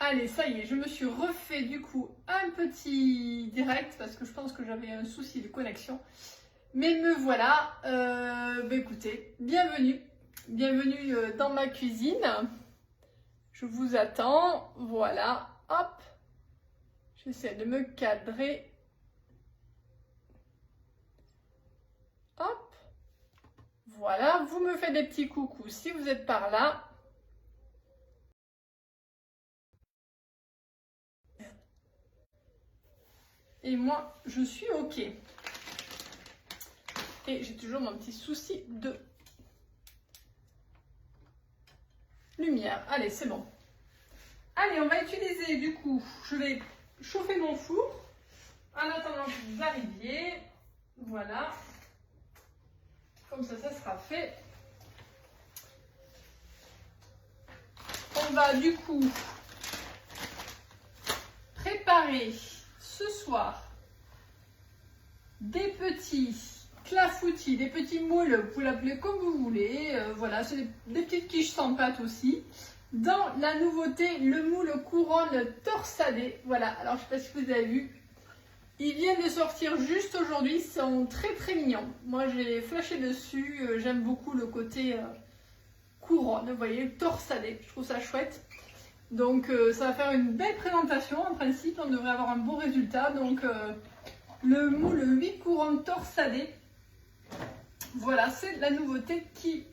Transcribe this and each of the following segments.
Allez, ça y est, je me suis refait du coup un petit direct parce que je pense que j'avais un souci de connexion. Mais me voilà. Écoutez, bienvenue. Bienvenue dans ma cuisine. Je vous attends. Voilà. Hop. J'essaie de me cadrer. Hop. Voilà. Vous me faites des petits coucous si vous êtes par là. Et moi, je suis OK. Et j'ai toujours mon petit souci de lumière. Allez, c'est bon. Allez, on va utiliser du coup, je vais chauffer mon four en attendant que vous arriviez. Voilà. Comme ça sera fait. On va du coup préparer ce soir des petits clafoutis, des petits moules, vous pouvez l'appeler comme vous voulez. Voilà, c'est des petites quiches sans pâte aussi. Dans la nouveauté, le moule couronne torsadé. Voilà, alors je ne sais pas si vous avez vu. Ils viennent de sortir juste aujourd'hui, ils sont très très mignons. Moi j'ai flashé dessus, j'aime beaucoup le côté couronne, vous voyez, torsadé, je trouve ça chouette. Donc ça va faire une belle présentation, en principe on devrait avoir un beau résultat. Donc le moule 8 couronnes torsadé, voilà, c'est la nouveauté qui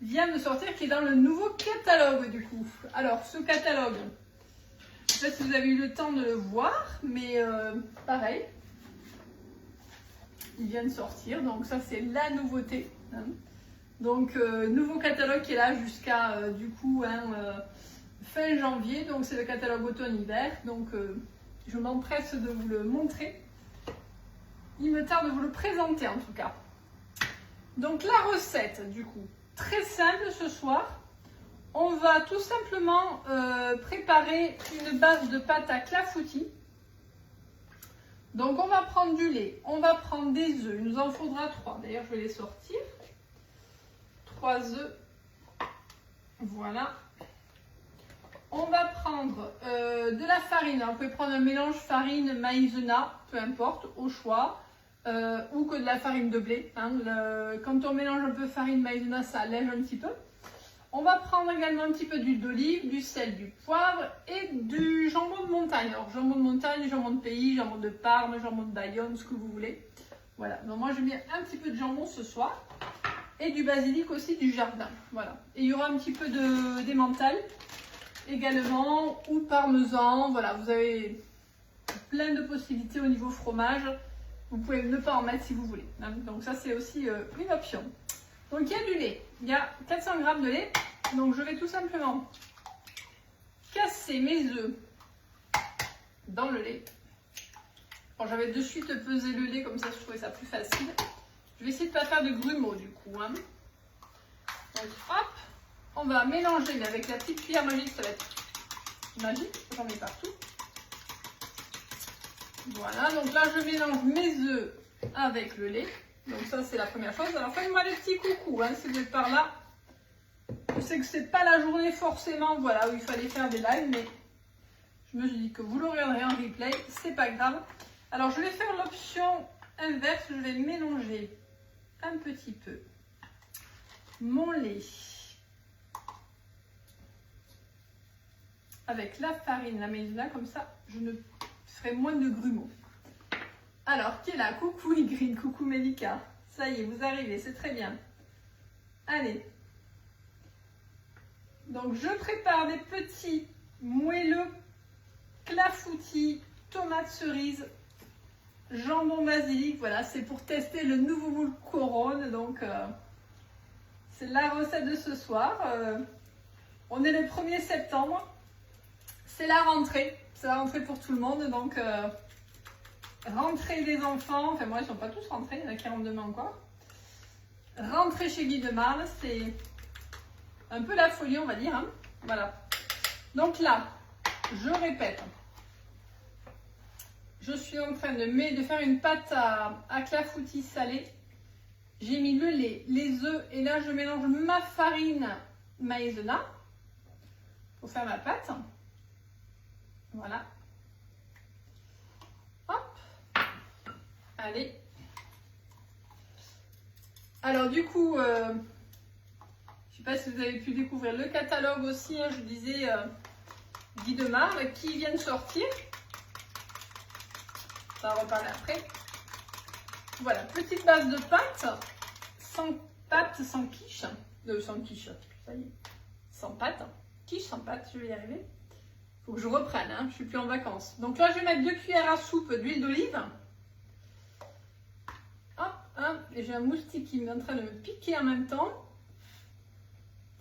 vient de sortir, qui est dans le nouveau catalogue du coup. Alors ce catalogue, je ne sais pas si vous avez eu le temps de le voir, mais pareil, il vient de sortir, donc ça c'est la nouveauté. Hein. Donc nouveau catalogue qui est là jusqu'à du coup fin janvier, donc c'est le catalogue automne-hiver, donc je m'empresse de vous le montrer. Il me tarde de vous le présenter en tout cas. Donc la recette du coup, très simple ce soir. On va tout simplement préparer une base de pâte à clafoutis. Donc on va prendre du lait, on va prendre des œufs, il nous en faudra 3. D'ailleurs je vais les sortir. 3 œufs. Voilà. On va prendre de la farine. Alors, vous pouvez prendre un mélange farine maïzena, peu importe, au choix. Ou que de la farine de blé. Hein. Quand on mélange un peu farine maïzena, ça allège un petit peu. On va prendre également un petit peu d'huile d'olive, du sel, du poivre et du jambon de montagne. Alors jambon de montagne, jambon de pays, jambon de Parme, jambon de Bayonne, ce que vous voulez. Voilà, donc moi je mets un petit peu de jambon ce soir. Et du basilic aussi du jardin. Voilà. Et il y aura un petit peu d'emmental également, ou parmesan. Voilà, vous avez plein de possibilités au niveau fromage. Vous pouvez ne pas en mettre si vous voulez. Donc ça c'est aussi une option. Donc il y a du lait. Il y a 400 g de lait. Donc je vais tout simplement casser mes œufs dans le lait. Bon, j'avais de suite pesé le lait, comme ça je trouvais ça plus facile. Je vais essayer de ne pas faire de grumeaux du coup. Hein. Donc hop, on va mélanger, mais avec la petite cuillère magique, ça va être magique, j'en mets partout. Voilà, donc là je mélange mes œufs avec le lait. Donc ça c'est la première chose. Alors faites-moi des petits coucous hein, si vous êtes par là. Je sais que c'est pas la journée forcément, voilà, où il fallait faire des lives, mais je me suis dit que vous le regarderez en replay, c'est pas grave. Alors je vais faire l'option inverse, je vais mélanger un petit peu mon lait avec la farine, la maïzena, comme ça je ne ferai moins de grumeaux. Alors, qui est là? Coucou Ingrid, coucou Melika. Ça y est, vous arrivez, c'est très bien. Allez. Donc, je prépare des petits moelleux clafoutis, tomates cerises, jambon basilic. Voilà, c'est pour tester le nouveau moule couronne. Donc, c'est la recette de ce soir. On est le 1er septembre. C'est la rentrée. C'est la rentrée pour tout le monde. Donc, rentrée des enfants. Enfin, moi, ils ne sont pas tous rentrés. Il y en a qui rentrent demain encore. Rentrée chez Guy de Marle. C'est un peu la folie, on va dire. Hein. Voilà. Donc là, je répète. Je suis en train de faire une pâte à clafoutis salé. J'ai mis le lait, les œufs et là je mélange ma farine maïzena pour faire ma pâte. Voilà. Hop. Allez. Alors du coup, je ne sais pas si vous avez pu découvrir le catalogue aussi, hein, je disais Guy de Marle, qui vient de sortir. On va en reparler après. Voilà, petite base de pâte, sans quiche. Sans quiche, ça y est. Sans pâte. Quiche sans pâte, je vais y arriver. Faut que je reprenne, hein, je suis plus en vacances. Donc là, je vais mettre 2 cuillères à soupe d'huile d'olive. Hop, hop, et j'ai un moustique qui est en train de me piquer en même temps.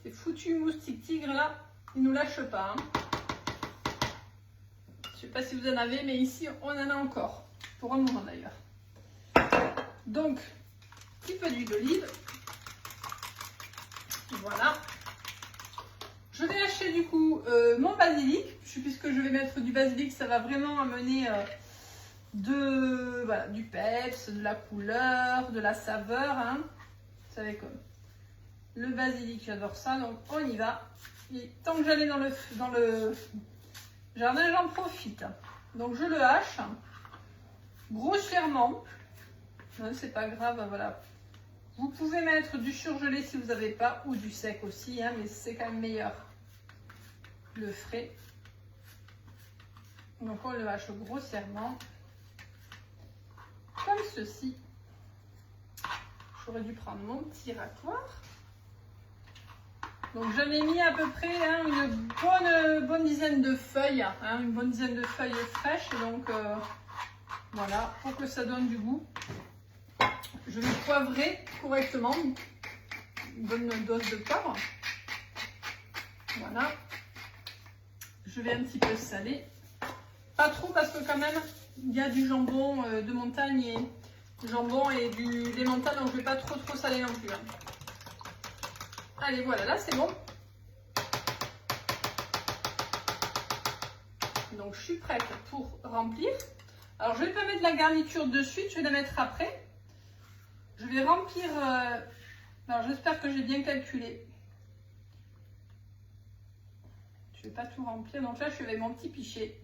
Ces foutus moustiques tigres là, ils nous lâchent pas. Hein. Je sais pas si vous en avez, mais ici, on en a encore. Pour un moment d'ailleurs. Donc, un petit peu d'huile d'olive. Voilà. Je vais hacher du coup mon basilic, puisque je vais mettre du basilic, ça va vraiment amener voilà, du peps, de la couleur, de la saveur. Hein. Vous savez comme le basilic, j'adore ça, donc on y va. Et tant que j'allais dans le jardin, j'en profite. Donc je le hache grossièrement. C'est pas grave, voilà. Vous pouvez mettre du surgelé si vous n'avez pas, ou du sec aussi, hein, mais c'est quand même meilleur. Le frais. Donc on le hache grossièrement. Comme ceci. J'aurais dû prendre mon petit rasoir. Donc j'en ai mis à peu près hein, une bonne dizaine de feuilles. Hein, une bonne dizaine de feuilles fraîches. Donc voilà, pour que ça donne du goût. Je vais poivrer correctement. Une bonne dose de poivre. Voilà. Je vais un petit peu saler. Pas trop parce que quand même, il y a du jambon de montagne et du jambon et des montagnes, donc je ne vais pas trop saler non plus. Hein. Allez, voilà, là c'est bon. Donc je suis prête pour remplir. Alors je ne vais pas mettre la garniture de suite, je vais la mettre après. Je vais remplir, alors j'espère que j'ai bien calculé. Je ne vais pas tout remplir, donc là je suis avec mon petit pichet.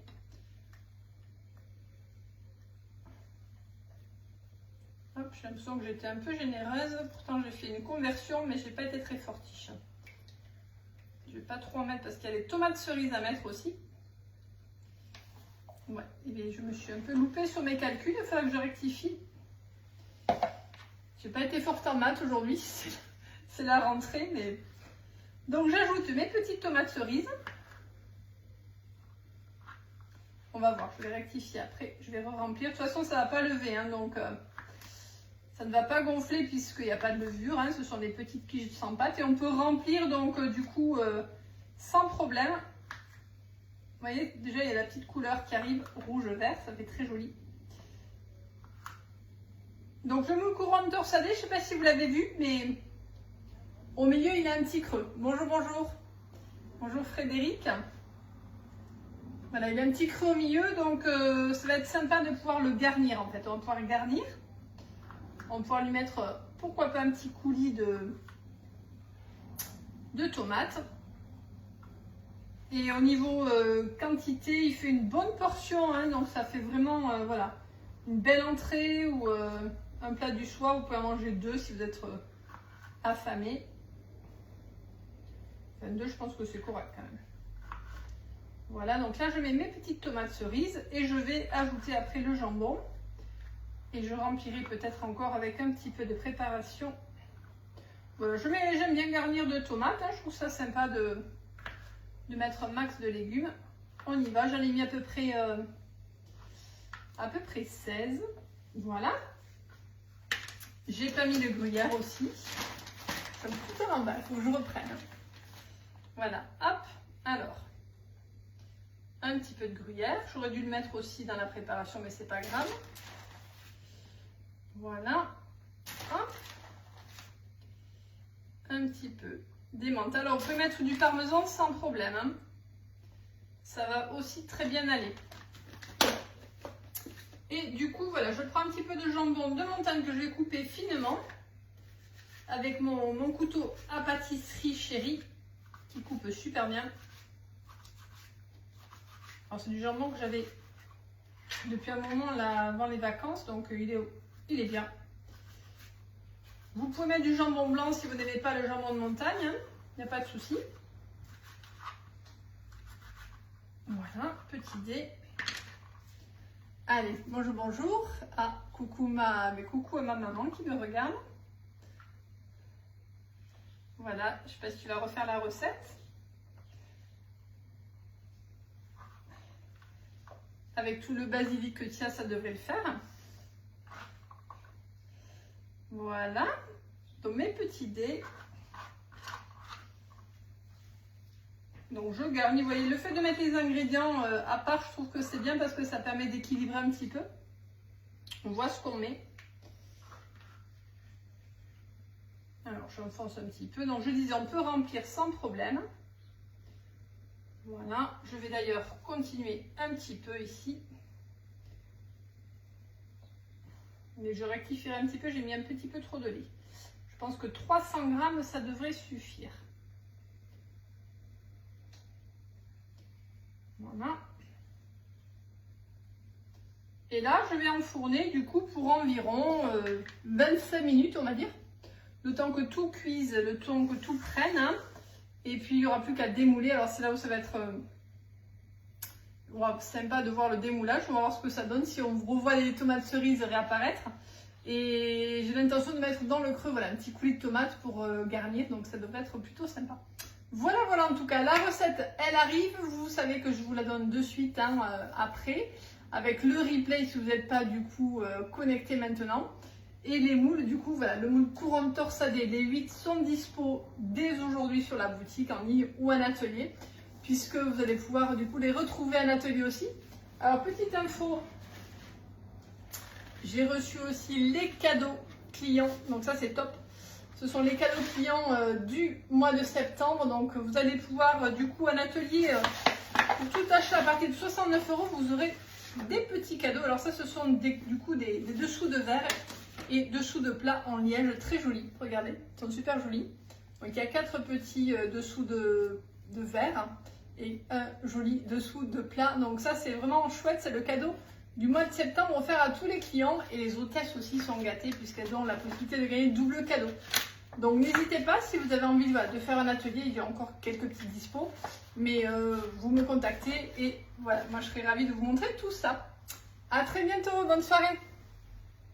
Hop, j'ai l'impression que j'étais un peu généreuse, pourtant j'ai fait une conversion, mais je n'ai pas été très fortiche. Je ne vais pas trop en mettre parce qu'il y a des tomates cerises à mettre aussi. Ouais, et bien, je me suis un peu loupée sur mes calculs, il faudra que je rectifie. J'ai pas été forte en maths aujourd'hui, c'est la rentrée, mais... Donc j'ajoute mes petites tomates cerises. On va voir, je vais rectifier après, je vais re-remplir. De toute façon, ça ne va pas lever, hein, donc ça ne va pas gonfler puisqu'il n'y a pas de levure. Hein, ce sont des petites quiches sans pâte et on peut remplir donc du coup sans problème. Vous voyez, déjà il y a la petite couleur qui arrive, rouge-vert, ça fait très joli. Donc le moule couronne torsadé, je ne sais pas si vous l'avez vu, mais au milieu il a un petit creux. Bonjour, bonjour. Bonjour Frédéric. Voilà, il a un petit creux au milieu, donc ça va être sympa de pouvoir le garnir en fait. On va pouvoir le garnir. On va pouvoir lui mettre, pourquoi pas, un petit coulis de tomates. Et au niveau quantité, il fait une bonne portion, hein, donc ça fait vraiment voilà, une belle entrée ou un plat du soir. Vous pouvez en manger 2 si vous êtes affamé. Enfin, 2, je pense que c'est correct quand même. Voilà, donc là je mets mes petites tomates cerises et je vais ajouter après le jambon. Et je remplirai peut-être encore avec un petit peu de préparation. Voilà, j'aime bien garnir de tomates, hein, je trouve ça sympa de mettre un max de légumes. On y va, j'en ai mis à peu près 16. Voilà. J'ai pas mis de gruyère aussi. Ça me fout en bas, il faut que je reprenne. Voilà, hop, alors. Un petit peu de gruyère. J'aurais dû le mettre aussi dans la préparation, mais c'est pas grave. Voilà. Hop. Un petit peu d'émental. Alors, vous pouvez mettre du parmesan sans problème. Hein. Ça va aussi très bien aller. Et du coup, voilà, je prends un petit peu de jambon de montagne que je vais couper finement avec mon couteau à pâtisserie chérie qui coupe super bien. Alors c'est du jambon que j'avais depuis un moment là, avant les vacances, donc il est bien. Vous pouvez mettre du jambon blanc si vous n'aimez pas le jambon de montagne, il n'y a pas de souci. Voilà, petit dé. Allez, bonjour, bonjour. Ah, coucou coucou à ma maman qui me regarde. Voilà, je ne sais pas si tu vas refaire la recette. Avec tout le basilic que tu as, ça devrait le faire. Voilà. Donc mes petits dés. Donc je garnis, vous voyez, le fait de mettre les ingrédients à part, je trouve que c'est bien parce que ça permet d'équilibrer un petit peu. On voit ce qu'on met. Alors j'enfonce un petit peu. Donc je disais, on peut remplir sans problème. Voilà, je vais d'ailleurs continuer un petit peu ici. Mais je rectifierai un petit peu, j'ai mis un petit peu trop de lait. Je pense que 300 grammes, ça devrait suffire. Voilà. Et là, je vais enfourner du coup pour environ 25 minutes, on va dire. Le temps que tout cuise, le temps que tout prenne. Hein. Et puis, il n'y aura plus qu'à démouler. Alors, c'est là où ça va être sympa de voir le démoulage. On va voir ce que ça donne si on revoit les tomates cerises réapparaître. Et j'ai l'intention de mettre dans le creux voilà, un petit coulis de tomates pour garnir. Donc, ça devrait être plutôt sympa. Voilà, en tout cas, la recette, elle arrive. Vous savez que je vous la donne de suite hein, après, avec le replay si vous n'êtes pas du coup connecté maintenant. Et les moules, du coup, voilà, le moule couronne torsadé, les 8 sont dispo dès aujourd'hui sur la boutique en ligne ou en atelier, puisque vous allez pouvoir du coup les retrouver en atelier aussi. Alors, petite info, j'ai reçu aussi les cadeaux clients, donc ça c'est top. Ce sont les cadeaux clients du mois de septembre. Donc vous allez pouvoir du coup en atelier, pour tout achat à partir de 69 €, vous aurez des petits cadeaux. Alors ça ce sont des dessous de verre et dessous de plat en liège très jolis. Regardez, ils sont super jolis. Donc il y a 4 petits dessous de verre et un joli dessous de plat. Donc ça c'est vraiment chouette, c'est le cadeau du mois de septembre offert à tous les clients. Et les hôtesses aussi sont gâtées puisqu'elles ont la possibilité de gagner double cadeau. Donc n'hésitez pas si vous avez envie de faire un atelier, il y a encore quelques petits dispos, mais vous me contactez et voilà, moi je serai ravie de vous montrer tout ça. À très bientôt, bonne soirée.